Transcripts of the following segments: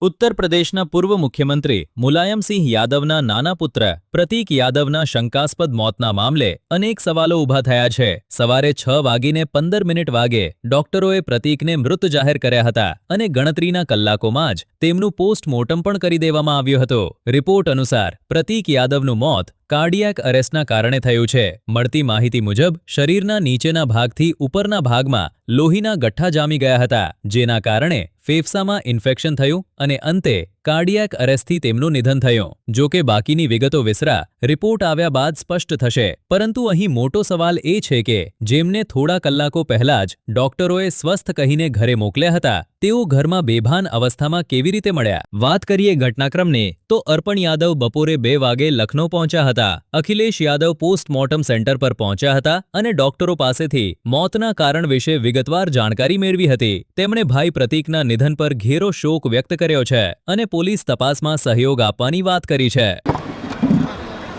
ઉત્તર પ્રદેશના પૂર્વ મુખ્યમંત્રી મુલાયમસિંહ યાદવના નાના પુત્ર પ્રતીક યાદવના શંકાસ્પદ મોતના મામલે અનેક સવાલો ઊભા થયા છે. સવારે 6:15 વાગે ડોક્ટરોએ પ્રતીકને મૃત જાહેર કર્યા હતા અને ગણતરીના કલાકોમાં જ તેમનું પોસ્ટમોર્ટમ પણ કરી દેવામાં આવ્યું હતું. રિપોર્ટ અનુસાર પ્રતીક યાદવનું મોત કાર્ડિયાક અરેસ્ટના કારણે થયું છે. મળતી માહિતી મુજબ શરીરના નીચેના ભાગથી ઉપરના ભાગમાં લોહીના ગઠ્ઠા જામી ગયા હતા, જેના કારણે ફેફસામાં ઇન્ફેક્શન થયું અને અંતે કાર્ડિયાક અરેસ્ટથી તેમનું નિધન થયું. જો કે બાકીની વિગતો વિસરા રિપોર્ટ આવ્યા બાદ સ્પષ્ટ થશે. પરંતુ અહીં મોટો સવાલ એ છે કે જેમને થોડા કલાકો પહેલા જ ડોક્ટરોએ સ્વસ્થ કહીને ઘરે મોકલ્યા હતા, તેઓ ઘરમાં બેભાન અવસ્થામાં કેવી રીતે મળ્યા? વાત કરીએ ઘટનાક્રમની તો અર્પણ યાદવ બપોરે 2 વાગે લખનૌ પહોંચ્યા હતા. અખિલેશ યાદવ પોસ્ટમોર્ટમ સેન્ટર પર પહોંચ્યા હતા અને ડોક્ટરો પાસેથી મોતના કારણ વિશે વિગતવાર જાણકારી મેળવી હતી. તેમણે ભાઈ પ્રતીકના નિધન પર ઘેરો શોક વ્યક્ત કર્યો છે અને પોલીસ તપાસમાં સહયોગ આપવાની વાત કરી છે.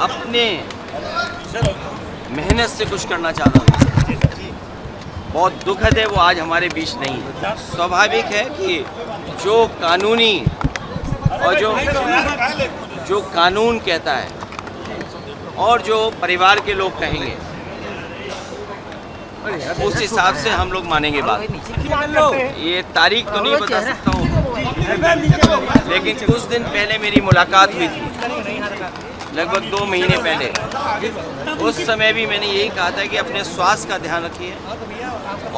अपने मेहनत से कुछ करना चाहता था. बहुत दुखद है वो आज हमारे बीच नहीं है. स्वाभाविक है कि जो कानूनी और जो कानून कहता है और जो परिवार के लोग कहेंगे उस हिसाब से हम लोग मानेंगे बात. ये तारीख तो नहीं बता सकता हूँ, लेकिन कुछ दिन पहले मेरी मुलाकात हुई थी, लगभग 2 महीने पहले. उस समय भी मैंने यही कहा था कि अपने स्वास्थ्य का ध्यान रखिए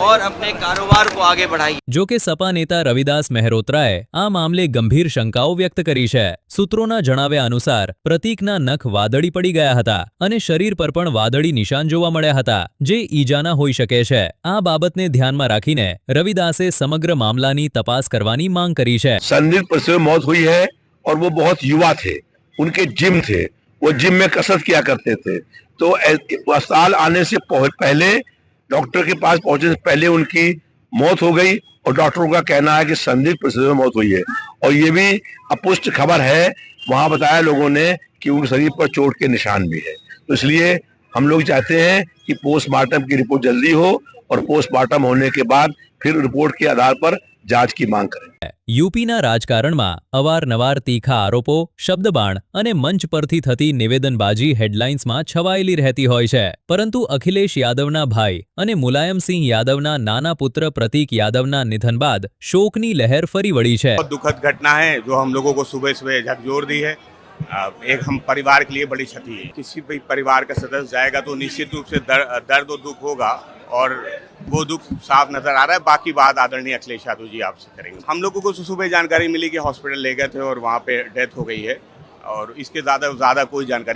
और अपने कारोबार को आगे बढ़ाइए. જો કે સપા નેતા રવિદાસ મહેરોત્રાએ આ મામલે ગંભીર શંકાઓ વ્યક્ત કરી છે. સૂત્રોના જણાવ્યા અનુસાર પ્રતીકના નખ વાદળી પડી ગયા હતા અને શરીર પર પણ વાદળી નિશાન જોવા મળ્યા હતા, જે ઈજાના હોઈ શકે છે. આ બાબતને ધ્યાનમાં રાખીને રવિદાસે સમગ્ર મામલાની તપાસ કરવાની માંગ કરી છે. संदिग्ध प्रसव में मौत हुई है और वो बहुत युवा थे, उनके जिम थे, वो जिम में कसरत किया करते थे. तो अस्पताल आने से पहले डॉक्टर के पास पहुंचने से पहले उनकी मौत हो गई और डॉक्टरों का कहना है कि संदिग्ध प्रसव में मौत हुई है. और ये भी अपुष्ट खबर है. वहां बताया लोगों ने कि उनके शरीर पर चोट के निशान भी है. तो इसलिए हम लोग चाहते हैं कि पोस्टमार्टम की रिपोर्ट जल्दी हो और पोस्टमार्टम होने के बाद फिर रिपोर्ट के आधार पर जांच की मांग करें. યુપીના રાજકારણમાં અવારનવાર તીખા આરોપો, શબ્દબાણ અને મંચ પરથી થતી નિવેદનબાજી હેડલાઇન્સમાં છવાયેલી રહેતી હોય છે. પરંતુ અખિલેશ યાદવના ભાઈ અને મુલાયમસિંહ યાદવના નાના પુત્ર પ્રતીક યાદવના નિધન બાદ શોકની લહેર ફરી વળી છે. बहुत दुखद घटना है जो हम लोगों को सुबह सुबह झकझोर दी है. एक हम परिवार के लिए बड़ी क्षति है. किसी भी परिवार का सदस्य जाएगा तो निश्चित रूप से दर्द और दुख होगा और वो दुख साफ नजर आ रहा है. बाकी बात आदरणीय अखिलेश यादव जी आपसे करेंगे. हम लोगों को सुबह जानकारी मिली कि हॉस्पिटल ले गए थे और वहाँ पे डेथ हो गई है और इसके ज़्यादा कोई जानकारी